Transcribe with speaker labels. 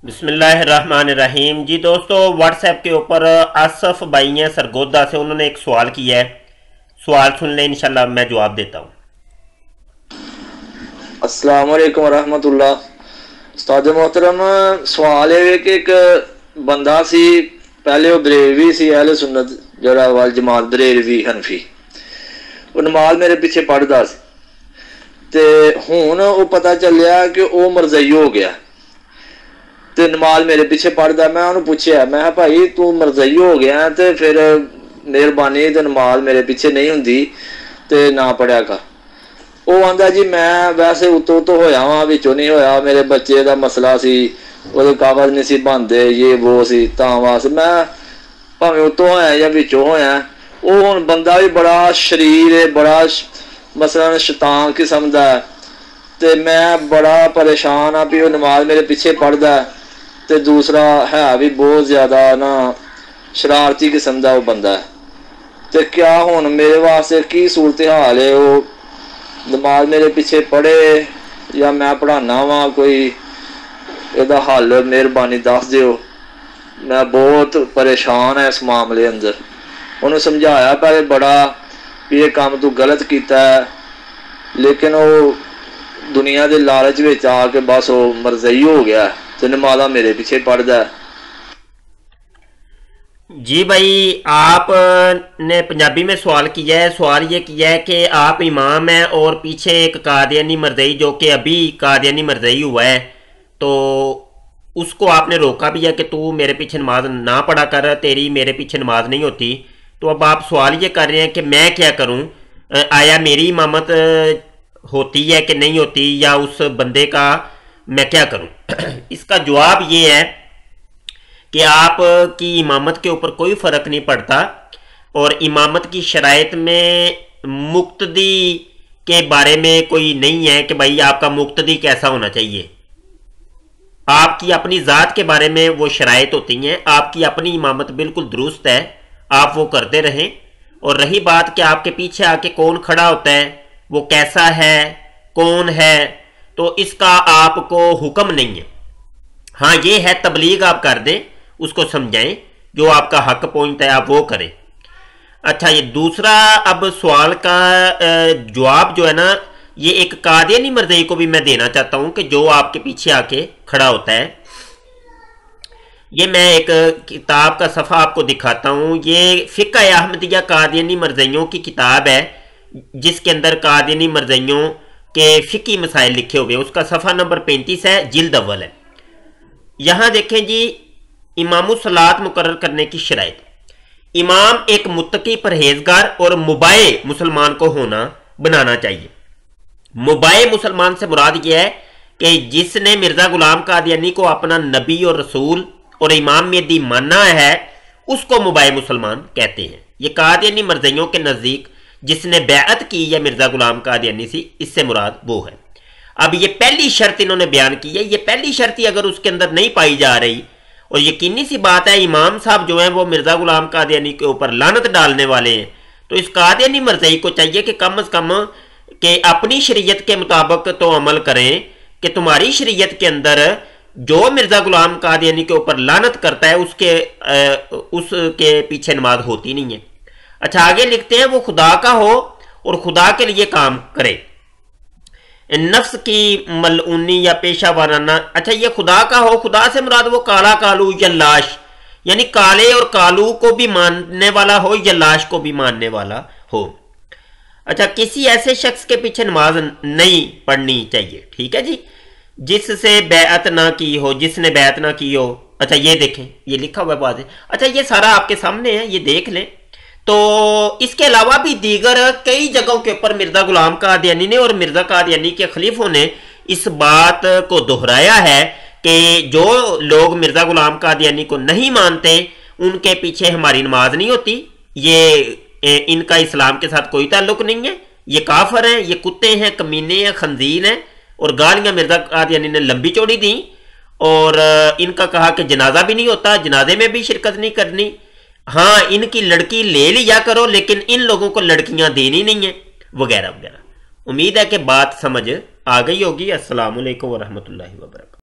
Speaker 1: बिस्मिल्लाहिर्रहमानिर्रहीम। जी दोस्तों, व्हाट्सएप के ऊपर आसफ भाई हैं सरगोदा से, उन्होंने एक सवाल किया है। सवाल सुन लें, इंशाल्लाह मैं जवाब देता हूँ।
Speaker 2: अस्सलाम वालेकुम रहमतुल्लाह। उस्ताद मोहतरम, सवाल है कि एक बंदा सी, पहले वो बरेलवी सी, अहले सुन्नत जड़ा वाल जमात बरेलवी हनफी, वो नमाज मेरे पीछे पढ़दा सी ते हुण वो पता चलिया कि वो मरज़ई हो गया ते नमाज मेरे पीछे पढ़दा। मैं उन्होंने पूछया, मैं भाई तू मरज़ई हो गया ते फिर मेहरबानी ते नमाज मेरे पीछे नहीं हुंदी ते ना पढ़िया कर। वो आंदा जी मैं वैसे उतो तो होया वां, विचों नहीं होया, मेरे बच्चे का मसला सी, वो कागज नहीं सी बनते, ये वो सी, तां वास्ते मैं भावें उतो होया या विचों होया। वो हुण बंदा भी बड़ा शरीर है, बड़ा मसलन शैतान किस्म दा है ते मैं बड़ा परेशान हाँ भी वो नमाज मेरे पीछे पढ़दा है ते दूसरा है भी बहुत ज़्यादा ना शरारती किस्म दा वो बंदा है। तो क्या हुण मेरे वास्ते की सूरत हाल है, वो नमाज मेरे पीछे पढ़े या मैं पढ़ाना वा, कोई ਇਹਦਾ हल मेहरबानी दस दिओ। मैं बहुत परेशान है इस मामले अंदर। उन्होंने समझाया पहले बड़ा भी ये काम तू गलत किया है, लेकिन वो दुनिया के लालच में आके बस वो मरज़ई हो गया तो नमाज़ा मेरे पीछे पढ़दा है।
Speaker 1: जी भाई, आपने पंजाबी में सवाल किया है। सवाल ये किया है कि आप इमाम हैं और पीछे एक कादियानी मरज़ई, जो कि अभी कादियानी मरज़ई हुआ है, तो उसको आपने रोका भी है कि तू मेरे पीछे नमाज ना पढ़ा कर, तेरी मेरे पीछे नमाज नहीं होती। तो अब आप सवाल ये कर रहे हैं कि मैं क्या करूं, आया मेरी इमामत होती है कि नहीं होती, या उस बंदे का मैं क्या करूं। इसका जवाब ये है कि आपकी इमामत के ऊपर कोई फ़र्क नहीं पड़ता, और इमामत की शराइत में मुक्तदी के बारे में कोई नहीं है कि भाई आपका मुक्तदी कैसा होना चाहिए। आपकी अपनी ज़ात के बारे में वो शराइत होती हैं। आपकी अपनी इमामत बिल्कुल दुरुस्त है, आप वो करते रहें। और रही बात कि आपके पीछे आके कौन खड़ा होता है, वो कैसा है, कौन है, तो इसका आपको हुक्म नहीं है। हाँ, ये है तबलीग आप कर दें, उसको समझाएं, जो आपका हक पहुंचता है आप वो करें। अच्छा, ये दूसरा अब सवाल का जवाब जो है ना, ये एक कादियानी मरज़ई को भी मैं देना चाहता हूं कि जो आपके पीछे आके खड़ा होता है। ये मैं एक किताब का सफ़ा आपको दिखाता हूं। ये फ़िक़्ह अहमदिया कादियानी मरज़इयों की किताब है, जिसके अंदर कादियानी मरज़इयों के फ़िक़्ही मसाइल लिखे हुए। उसका सफ़ा नंबर 35 है, जिल्द अव्वल है। यहाँ देखें जी, इमामुस्सलात मुकर्रर करने की शराइत। इमाम एक मुत्तकी, परहेजगार और मुबाए मुसलमान को होना बनाना चाहिए। मुबाए मुसलमान से मुराद यह है कि जिसने मिर्ज़ा गुलाम कादियानी को अपना नबी और रसूल और इमाम मेहदी माना है, उसको मुबाए मुसलमान कहते हैं। ये कादियानी मरज़इयों के नज़दीक जिसने बैअत की या मिर्ज़ा गुलाम कादियानी से, इससे मुराद वो है। अब ये पहली शर्त इन्होंने बयान की है। ये पहली शर्त ही अगर उसके अंदर नहीं पाई जा रही, और यकीनी सी बात है इमाम साहब जो हैं वो मिर्ज़ा गुलाम कादियानी के ऊपर लानत डालने वाले हैं, तो इस कादियानी मरज़ई को चाहिए कि कम अज़ कम कि अपनी शरीयत के मुताबिक तो अमल करें कि तुम्हारी शरीयत के अंदर जो मिर्ज़ा गुलाम कादियानी के ऊपर लानत करता है उसके पीछे नमाज होती नहीं है। अच्छा, आगे लिखते हैं, वो खुदा का हो और खुदा के लिए काम करे, नफ्स की मलऊनी या पेशा वाराना। अच्छा, ये खुदा का हो, खुदा से मुराद वो काला कालू या लाश, यानी काले और कालू को भी मानने वाला हो या लाश को भी मानने वाला हो। अच्छा, किसी ऐसे शख्स के पीछे नमाज नहीं पढ़नी चाहिए, ठीक है जी, जिससे बैअत ना की हो, जिसने बैअत ना की हो। अच्छा, ये देखें, ये लिखा हुआ बात है। अच्छा, ये सारा आपके सामने है, ये देख लें। तो इसके अलावा भी दीगर कई जगहों के ऊपर मिर्ज़ा गुलाम कादियानी ने और मिर्ज़ा कादियानी के खलीफों ने इस बात को दोहराया है कि जो लोग मिर्ज़ा गुलाम कादियानी को नहीं मानते, उनके पीछे हमारी नमाज नहीं होती। ये इनका इस्लाम के साथ कोई ताल्लुक नहीं है, ये काफर हैं, ये कुत्ते हैं, कमीने हैं, खंजीर हैं। और गालियाँ मिर्ज़ा कादियानी ने लंबी चौड़ी दी, और इनका कहा कि जनाजा भी नहीं होता, जनाजे में भी शिरकत नहीं करनी। हाँ, इनकी लड़की ले लिया करो, लेकिन इन लोगों को लड़कियां देनी नहीं है, वगैरह वगैरह। उम्मीद है कि बात समझ आ गई होगी। अस्सलाम वालेकुम वरहमतुल्लाहि वबरकातुहू।